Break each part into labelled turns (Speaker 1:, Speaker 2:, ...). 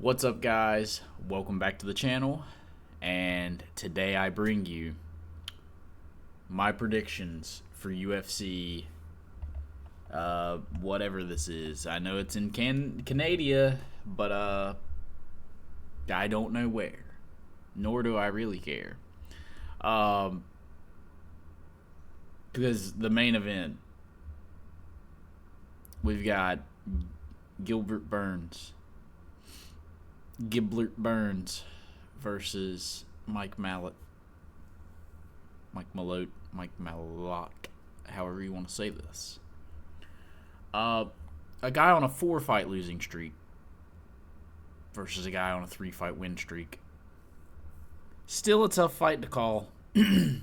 Speaker 1: What's up, guys? Welcome back to the channel, and today I bring you my predictions for UFC, whatever this is. I know it's in Canada, but I don't know where, nor do I really care. Because the main event, we've got Gilbert Burns versus Mike Malott, however you want to say this. A guy on a 4-fight losing streak versus a guy on a 3-fight win streak. Still a tough fight to call, in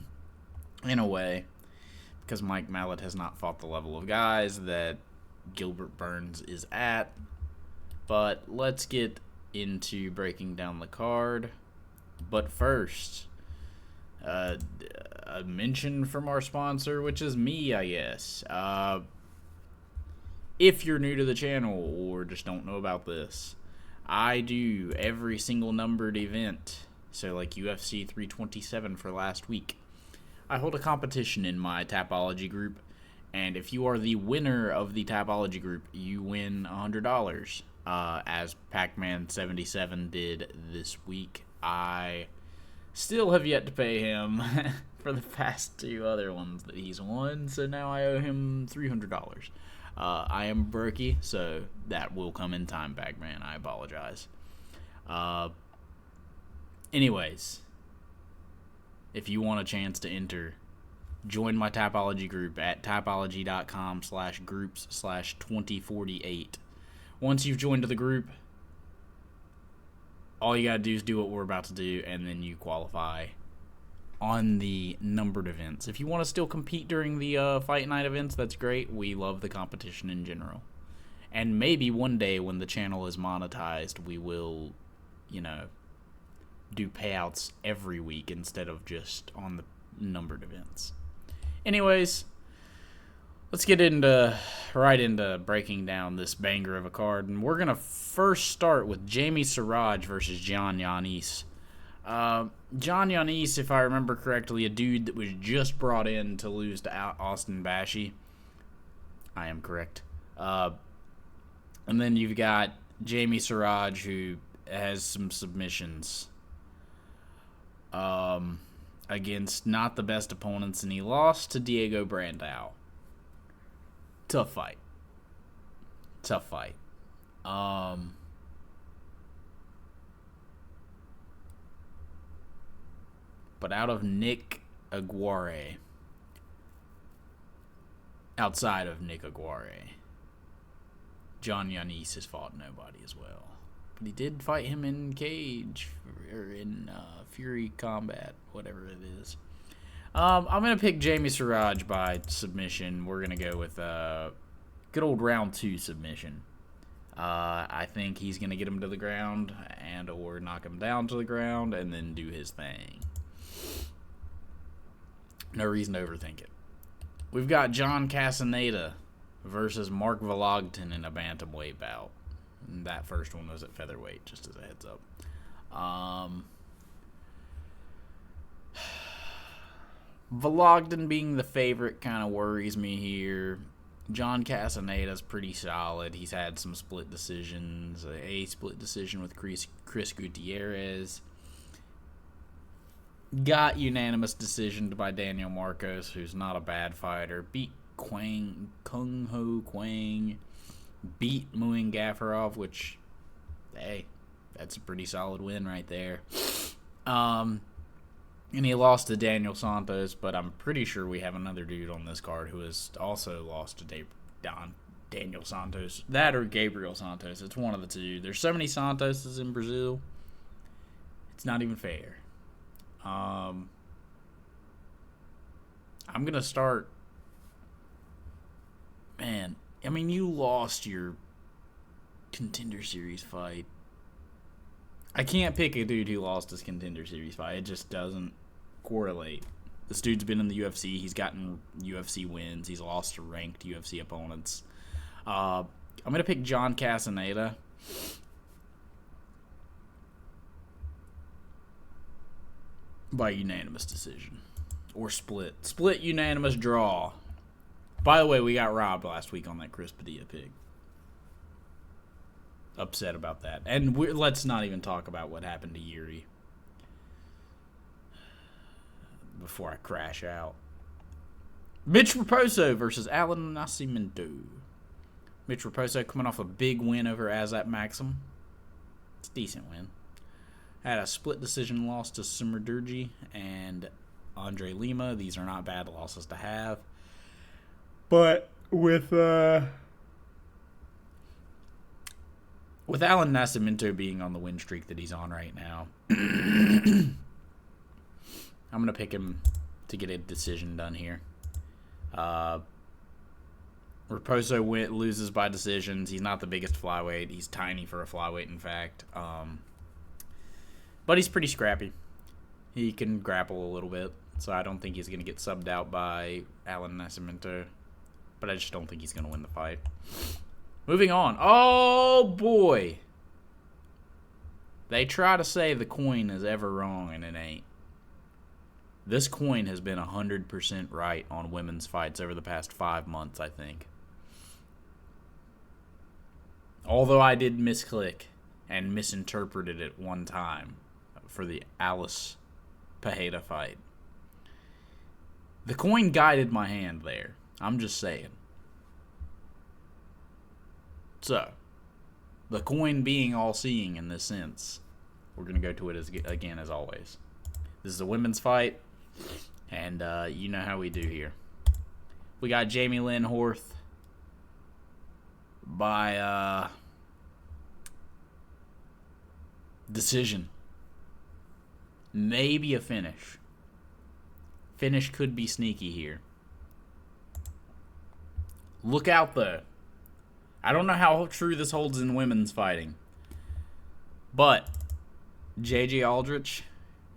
Speaker 1: a way, because Mike Malott has not fought the level of guys that Gilbert Burns is at. But let's get into breaking down the card. But first, a mention from our sponsor, which is me, I guess. If you're new to the channel or just don't know about this, I do every single numbered event. So like UFC 327 for last week. I hold a competition in my Tapology group, and if you are the winner of the Tapology group, you win $100. As Pac-Man77 did this week. I still have yet to pay him for the past two other ones that he's won, so now I owe him $300. I am Berkey, so that will come in time, Pac-Man. I apologize. Anyways, if you want a chance to enter, join my Tapology group at tapology.com/groups/2048. Once you've joined the group, all you gotta do is do what we're about to do, and then you qualify on the numbered events. If you want to still compete during the fight night events, that's great. We love the competition in general. And maybe one day when the channel is monetized, we will, do payouts every week instead of just on the numbered events. Anyways, let's get right into breaking down this banger of a card. And we're going to first start with Jamie Siraj versus John Yanis. John Yanis, if I remember correctly, a dude that was just brought in to lose to Austin Bashi. I am correct. And then you've got Jamie Siraj, who has some submissions against not the best opponents, and he lost to Diego Brandao. Tough fight. But outside of Nick Aguirre, John Yanis has fought nobody as well. But he did fight him in cage, or in Fury Combat, whatever it is. I'm going to pick Jamie Siraj by submission. We're going to go with good old round 2 submission. I think he's going to get him to the ground and or knock him down to the ground and then do his thing. No reason to overthink it. We've got John Castaneda versus Mark Vologtin in a bantamweight bout. And that first one was at featherweight, just as a heads up. Vologtin being the favorite kind of worries me here. John Castaneda's pretty solid. He's had some split decisions. A split decision with Chris Gutierrez. Got unanimous decision by Daniel Marcos, who's not a bad fighter. Beat Kung Ho Kwang. Beat Muin Gafarov, which, hey, that's a pretty solid win right there. And he lost to Daniel Santos, but I'm pretty sure we have another dude on this card who has also lost to Daniel Santos. That or Gabriel Santos. It's one of the two. There's so many Santoses in Brazil. It's not even fair. I'm going to start... Man, I mean, you lost your Contender Series fight. I can't pick a dude who lost his Contender Series fight. It just doesn't correlate. This dude's been in the UFC. He's gotten UFC wins. He's lost to ranked UFC opponents. I'm going to pick John Castaneda. by unanimous decision. Or split. Split unanimous draw. By the way, we got robbed last week on that Chris Padilla pick. Upset about that. And let's not even talk about what happened to Yuri before I crash out. Mitch Raposo versus Alan Nascimento. Mitch Raposo coming off a big win over Azat Maxim. It's a decent win. Had a split decision loss to Simerdurgi and Andre Lima. These are not bad losses to have. But with Alan Nascimento being on the win streak that he's on right now, I'm going to pick him to get a decision done here. Raposo loses by decisions. He's not the biggest flyweight. He's tiny for a flyweight, in fact. But he's pretty scrappy. He can grapple a little bit, so I don't think he's going to get subbed out by Alan Nascimento. But I just don't think he's going to win the fight. Moving on. Oh, boy. They try to say the coin is ever wrong, and it ain't. This coin has been 100% right on women's fights over the past 5 months, I think. Although I did misclick and misinterpreted it one time for the Alice Pajeda fight. The coin guided my hand there. I'm just saying. So, the coin being all-seeing in this sense, we're going to go to it again as always. This is a women's fight, and you know how we do here. We got Jamie Lynn Horth by decision. Maybe a finish. Finish could be sneaky here. Look out, though. I don't know how true this holds in women's fighting. But J.J. Aldrich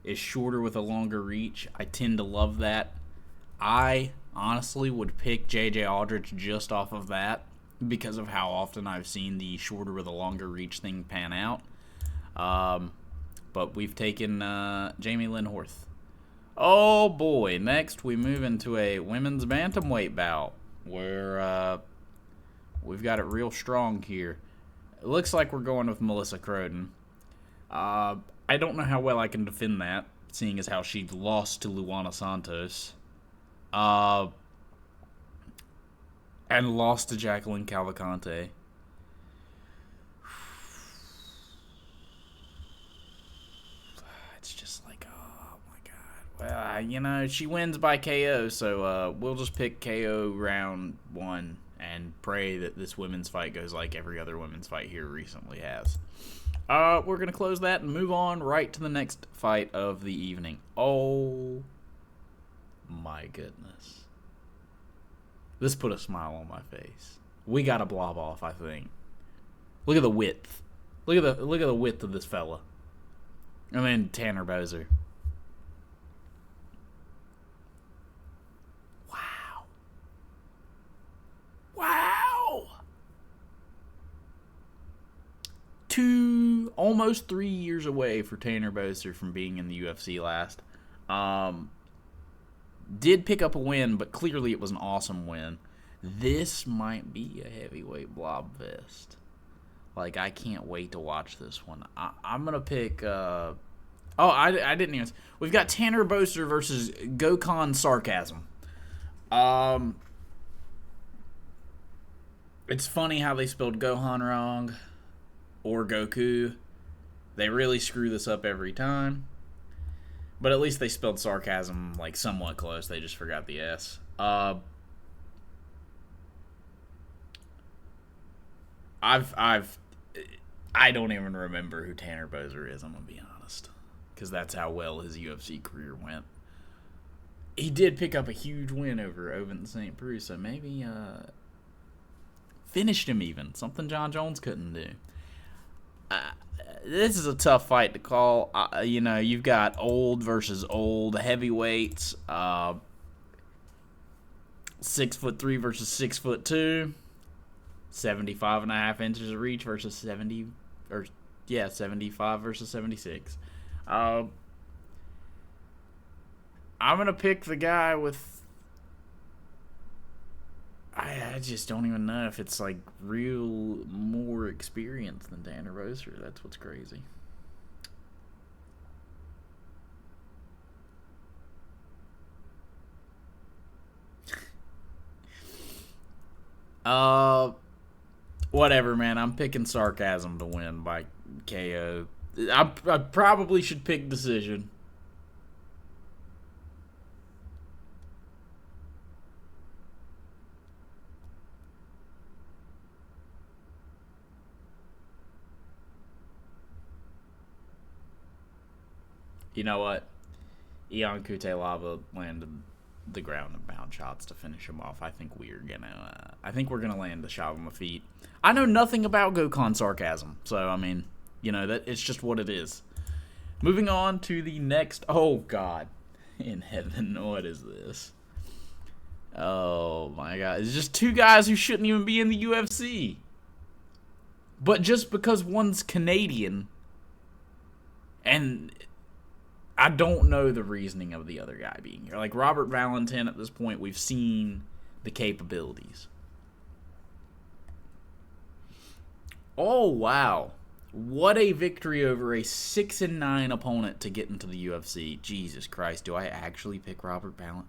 Speaker 1: is shorter with a longer reach. I tend to love that. I honestly would pick J.J. Aldrich just off of that because of how often I've seen the shorter with a longer reach thing pan out. But we've taken Jamie Lynn Horth. Oh, boy. Next, we move into a women's bantamweight bout where we've got it real strong here. It looks like we're going with Melissa Croden. I don't know how well I can defend that, seeing as how she lost to Luana Santos. And lost to Jacqueline Cavalcante. It's just like, oh my god. Well, she wins by KO, so we'll just pick KO round 1 and pray that this women's fight goes like every other women's fight here recently has. We're going to close that and move on right to the next fight of the evening. Oh, my goodness. This put a smile on my face. We got to blob off, I think. Look at the width. Look at the width of this fella. I mean, Tanner Boser. Wow. Wow. Almost 3 years away for Tanner Boser from being in the UFC last. Did pick up a win, but clearly it was an awesome win. This might be a heavyweight blob fest. Like, I can't wait to watch this one. I'm going to pick... I didn't even... We've got Tanner Boser versus Gokhan Sarcasm. It's funny how they spelled Gohan wrong. Or Goku. They really screw this up every time. But at least they spelled sarcasm like somewhat close. They just forgot the S. I don't even remember who Tanner Boser is, I'm going to be honest. Because that's how well his UFC career went. He did pick up a huge win over Ovince St. Preux, so maybe finished him even. Something John Jones couldn't do. This is a tough fight to call. You've got old versus old heavyweights. 6'3" versus 6'2". 75.5 inches of reach versus 75 versus 76. I'm going to pick the guy with... I just don't even know if it's like real more experience than Dana Roser. That's what's crazy. Whatever, man. I'm picking Sarcasm to win by KO. I probably should pick decision. You know what? Ion Kutelava landed the ground and pound shots to finish him off. I think we're gonna land the shot on the feet. I know nothing about Gokhan Sarcasm, so I mean, that it's just what it is. Moving on to the next. Oh God, in heaven, what is this? Oh my God, it's just two guys who shouldn't even be in the UFC, but just because one's Canadian, and I don't know the reasoning of the other guy being here. Like Robert Valentin, at this point, we've seen the capabilities. Oh, wow. What a victory over a 6-9 opponent to get into the UFC. Jesus Christ, do I actually pick Robert Valentin?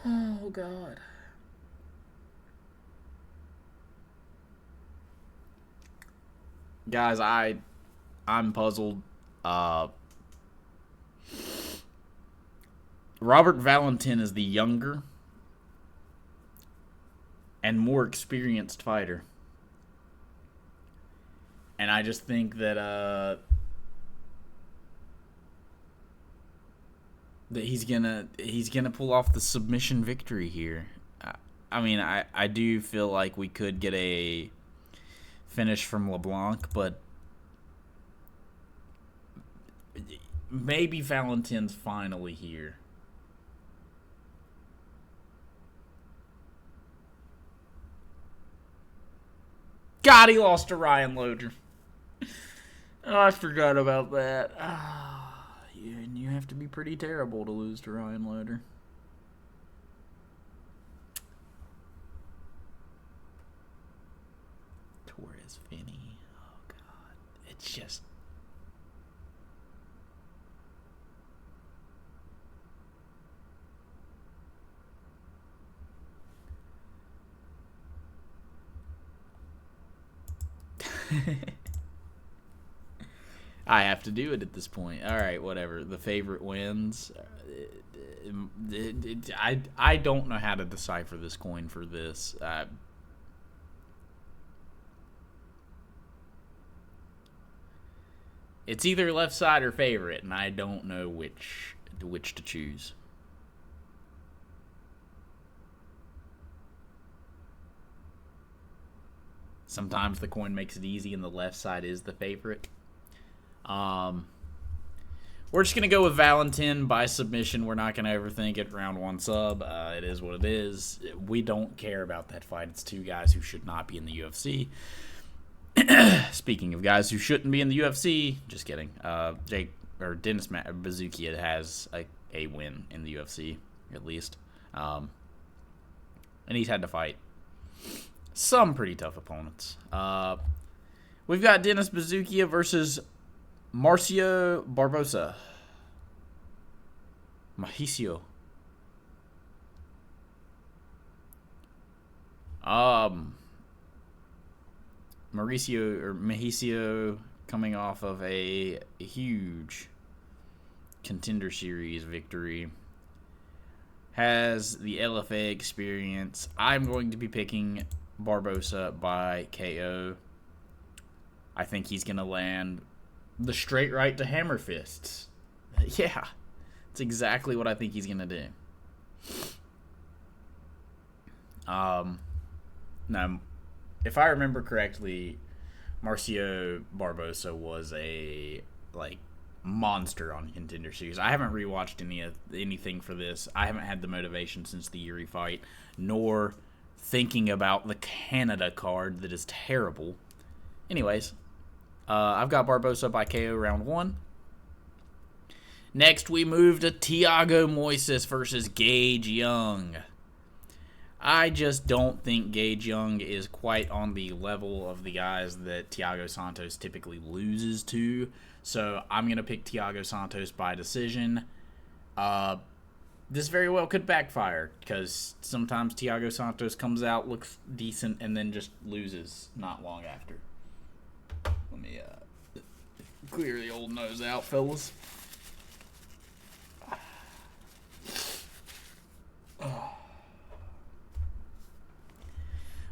Speaker 1: Oh, God. Guys, I'm puzzled. Robert Valentin is the younger and more experienced fighter, and I just think that he's gonna pull off the submission victory here. I mean, I do feel like we could get a finish from LeBlanc, but maybe Valentin's finally here. God, he lost to Ryan Loder. Oh, I forgot about that. You have to be pretty terrible to lose to Ryan Loder. Torres Finney. Oh, God. It's just... I have to do it at this point. All right, whatever. The favorite wins. I don't know how to decipher this coin for this. It's either left side or favorite, and I don't know which to choose. Sometimes the coin makes it easy and the left side is the favorite. We're just going to go with Valentin by submission. We're not going to overthink it. Round 1 sub. It is what it is. We don't care about that fight. It's two guys who should not be in the UFC. Speaking of guys who shouldn't be in the UFC, just kidding. Dennis Bazookia has a win in the UFC, at least. And he's had to fight some pretty tough opponents. We've got Dennis Bazookia versus Marcio Barbosa. Mauricio. Mauricio coming off of a huge Contender Series victory. Has the LFA experience. I'm going to be picking Barbosa by KO. I think he's going to land the straight right to hammer fists. Yeah, that's exactly what I think he's going to do. Now, if I remember correctly, Marcio Barbosa was a monster on Contender Series. I haven't rewatched anything for this. I haven't had the motivation since the Yuri fight, nor thinking about the Canada card that is terrible. Anyways, I've got Barbosa by KO round 1. Next, we move to Thiago Moises versus Gage Young. I just don't think Gage Young is quite on the level of the guys that Thiago Santos typically loses to. So I'm going to pick Thiago Santos by decision. This very well could backfire because sometimes Thiago Santos comes out, looks decent, and then just loses not long after. Let me clear the old nose out, fellas.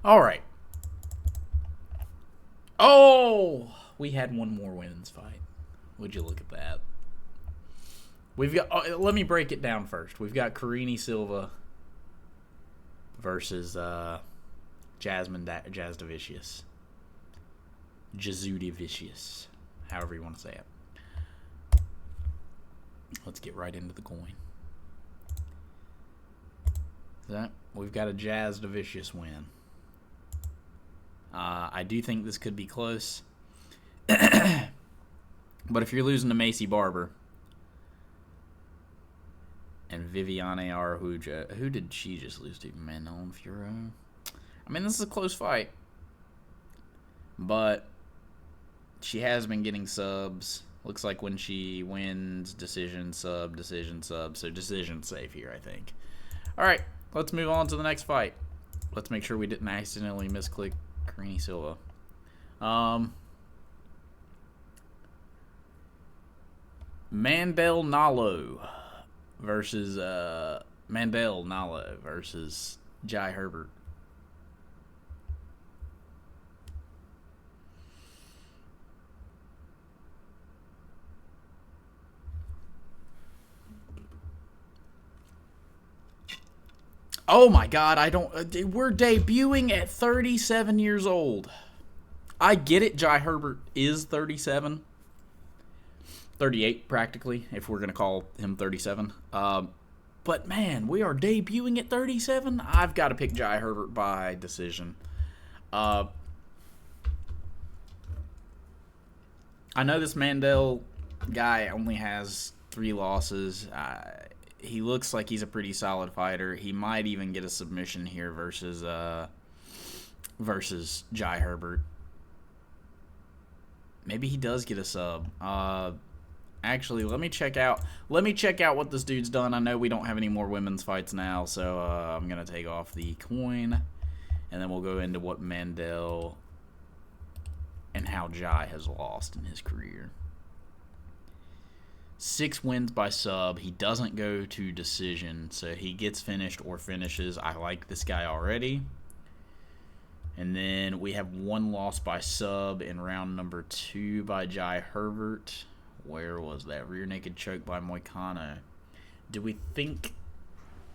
Speaker 1: All right. Oh, we had one more women's fight. Would you look at that? We've got. Let me break it down first. We've got Karine Silva versus Jazdavicius. Jazudavicius, however you want to say it. Let's get right into the coin. We've got a Jazdavicius win. I do think this could be close. But if you're losing to Macy Barber and Viviane Araújo, who did she just lose to? Manon Fiorot? I mean, this is a close fight. But she has been getting subs. Looks like when she wins, decision, sub. So decision safe here, I think. All right, let's move on to the next fight. Let's make sure we didn't accidentally misclick Karine Silva. Mandel Nalo versus Jai Herbert. Oh my God, we're debuting at 37 years old. I get it, Jai Herbert is 37. 38, practically, if we're going to call him 37. But man, we are debuting at 37. I've got to pick Jai Herbert by decision. I know this Mandel guy only has 3 losses. He looks like he's a pretty solid fighter. He might even get a submission here versus Jai Herbert. Maybe he does get a sub. Actually, let me check out what this dude's done. I know we don't have any more women's fights now, so I'm gonna take off the coin, and then we'll go into what Mandel and how Jai has lost in his career. 6 wins by sub. He doesn't go to decision, so he gets finished or finishes. I like this guy already. And then we have 1 loss by sub in round number 2 by Jai Herbert. Where was that? Rear naked choke by Moicano. Do we think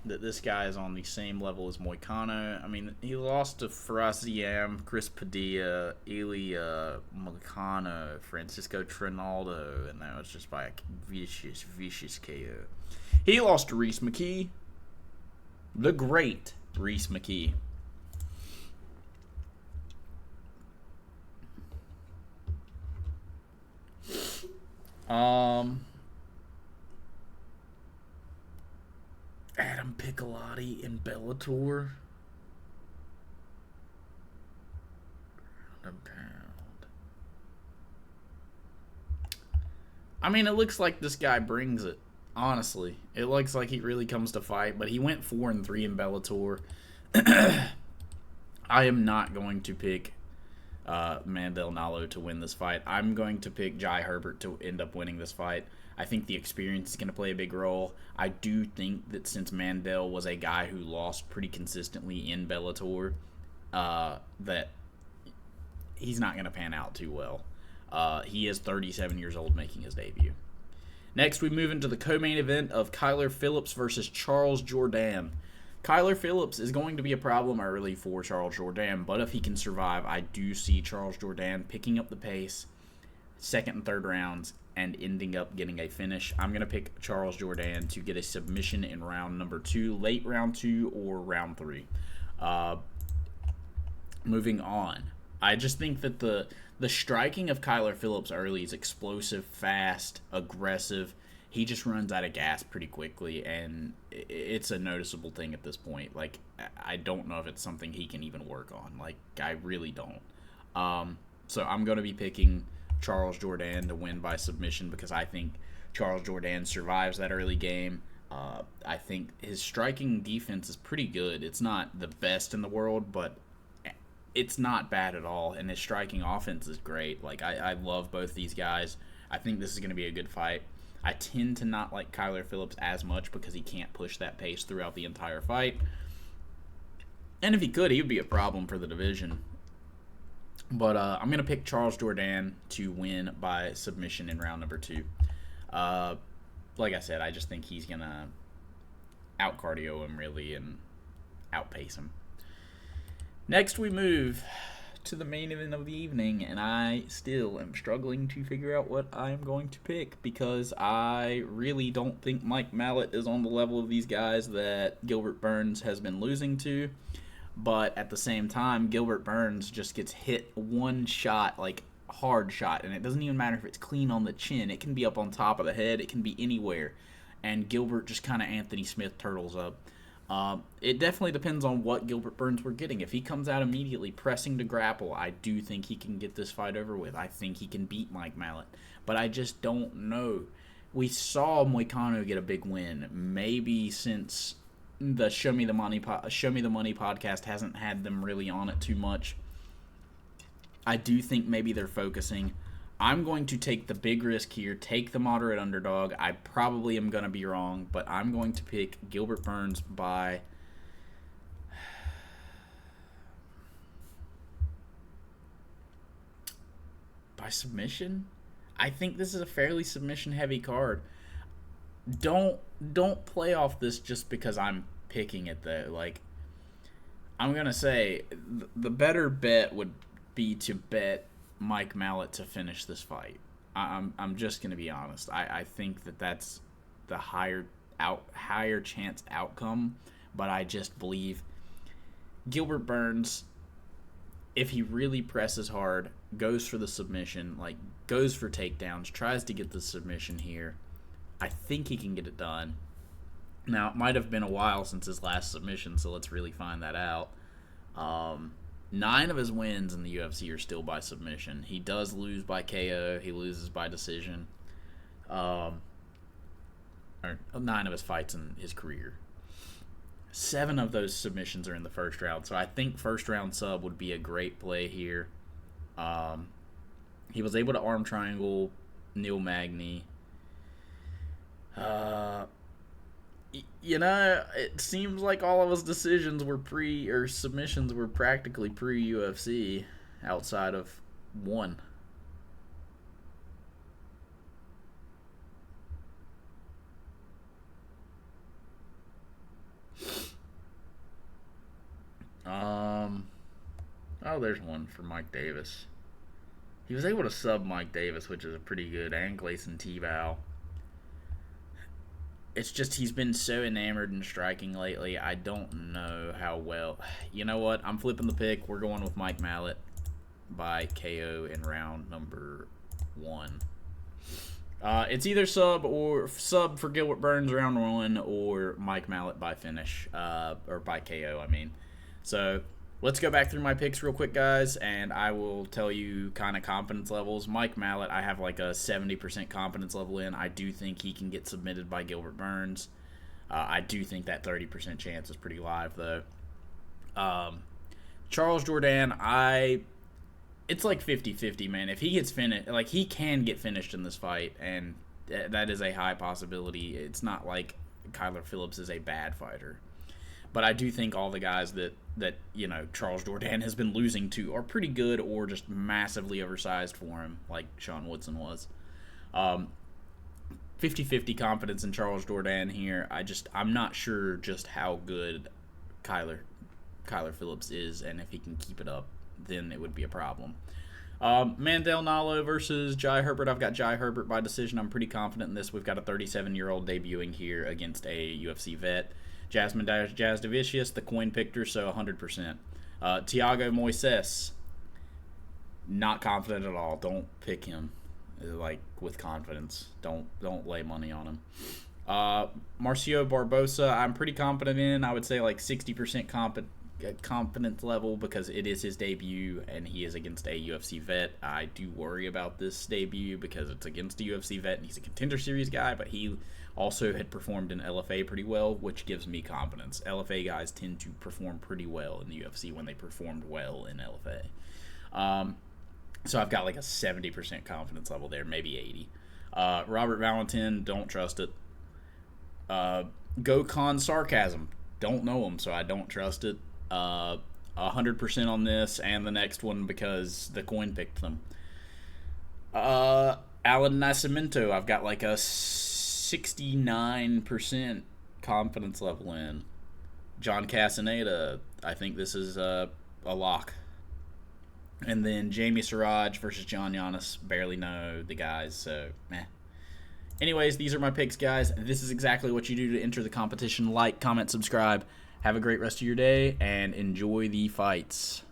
Speaker 1: that this guy is on the same level as Moicano? I mean, he lost to Faraz Ziam, Chris Padilla, Ilya Moicano, Francisco Trinaldo, and that was just by a vicious KO. He lost to Reese McKee, the great Reese McKee. Adam Piccolotti in Bellator. I mean, it looks like this guy brings it. Honestly, it looks like he really comes to fight. But he went 4-3 in Bellator. I am not going to pick Mandel Nalo to win this fight. I'm going to pick Jai Herbert to end up winning this fight. I think the experience is going to play a big role. I do think that since Mandel was a guy who lost pretty consistently in Bellator, that he's not going to pan out too well. He is 37 years old making his debut. Next, we move into the co-main event of Kyler Phillips versus Charles Jourdain. Kyler Phillips is going to be a problem early for Charles Jourdain, but if he can survive, I do see Charles Jourdain picking up the pace, 2nd and 3rd rounds, and ending up getting a finish. I'm going to pick Charles Jourdain to get a submission in round number 2, late round 2, or round 3. Moving on. I just think that the striking of Kyler Phillips early is explosive, fast, aggressive. he just runs out of gas pretty quickly, and it's a noticeable thing at this point. Like, I don't know if it's something he can even work on. Like, I really don't. So I'm going to be picking Charles Jourdain to win by submission because I think Charles Jourdain survives that early game. I think his striking defense is pretty good. It's not the best in the world, but it's not bad at all, and his striking offense is great. Like, I love both these guys. I think this is going to be a good fight. I tend to not like Kyler Phillips as much because he can't push that pace throughout the entire fight. And if he could, he would be a problem for the division. But I'm going to pick Charles Jourdain to win by submission in round number 2. Like I said, I just think he's going to out-cardio him, really, and outpace him. Next, we move to the main event of the evening, and I still am struggling to figure out what I am going to pick because I really don't think Mike Malott is on the level of these guys that Gilbert Burns has been losing to. But at the same time, Gilbert Burns just gets hit one shot, like hard shot, and it doesn't even matter if it's clean on the chin. It can be up on top of the head. It can be anywhere. And Gilbert just kind of Anthony Smith turtles up. It definitely depends on what Gilbert Burns we're getting. If he comes out immediately pressing to grapple, I do think he can get this fight over with. I think he can beat Mike Malott. But I just don't know. We saw Moicano get a big win. Maybe since the Show Me the Money podcast hasn't had them really on it too much. I do think maybe they're focusing. I'm going to take the big risk here, take the moderate underdog. I probably am going to be wrong, but I'm going to pick Gilbert Burns by submission. I think this is a fairly submission-heavy card. Don't play off this just because I'm picking it, though. Like, I'm going to say the better bet would be to bet Mike Malott to finish this fight. I'm just going to be honest. I think that's the higher chance outcome, but I just believe Gilbert Burns, if he really presses hard, goes for the submission, like goes for takedowns, tries to get the submission here, I think he can get it done. Now, it might have been a while since his last submission, so let's really find that out. 9 of his wins in the UFC are still by submission. He does lose by KO. He loses by decision. Or 9 of his fights in his career. 7 of those submissions are in the first round. So I think first round sub would be a great play here. He was able to arm triangle Neil Magny. You know, it seems like all of his decisions were submissions were practically pre-UFC, outside of one. Oh, there's one for Mike Davis. He was able to sub Mike Davis, which is a pretty good, and Gleison Tebow. It's just he's been so enamored in striking lately. I don't know how well. You know what? I'm flipping the pick. We're going with Mike Malott by KO in round number 1. It's either sub for Gilbert Burns round 1 or Mike Malott by finish, or by KO, I mean. So let's go back through my picks real quick, guys, and I will tell you kind of confidence levels. Mike Malott, I have like a 70% confidence level in. I do think he can get submitted by Gilbert Burns. I do think that 30% chance is pretty live, though. Charles Jourdain, it's like 50-50, man. If he gets finished, like, he can get finished in this fight, and that is a high possibility. It's not like Kyler Phillips is a bad fighter. But I do think all the guys that you know, Charles Jourdain has been losing to are pretty good or just massively oversized for him, like Sean Woodson was. 50-50 confidence in Charles Jourdain here. I'm not sure just how good Kyler Phillips is, and if he can keep it up, then it would be a problem. Mandel Nalo versus Jai Herbert. I've got Jai Herbert by decision. I'm pretty confident in this. We've got a 37-year-old debuting here against a UFC vet. Jasmine Jasdavicius, the coin picker, so 100%. Thiago Moises, not confident at all. Don't pick him. like with confidence. Don't lay money on him. Marcio Barbosa, I'm pretty confident in. I would say like 60% confidence level because it is his debut and he is against a UFC vet. I do worry about this debut because it's against a UFC vet and he's a Contender Series guy, but he also had performed in LFA pretty well, which gives me confidence. LFA guys tend to perform pretty well in the UFC when they performed well in LFA. So I've got like a 70% confidence level there, maybe 80. Robert Valentin, don't trust it. Gokhan Sarcasm, don't know him, so I don't trust it. 100% on this and the next one because the coin picked them. Alan Nascimento, I've got like a 69% confidence level in. John Castaneda, I think this is a lock. And then Jamie Siraj versus John Giannis, barely know the guys, so meh. Anyways, these are my picks, guys. This is exactly what you do to enter the competition. Like, comment, subscribe. Have a great rest of your day, and enjoy the fights.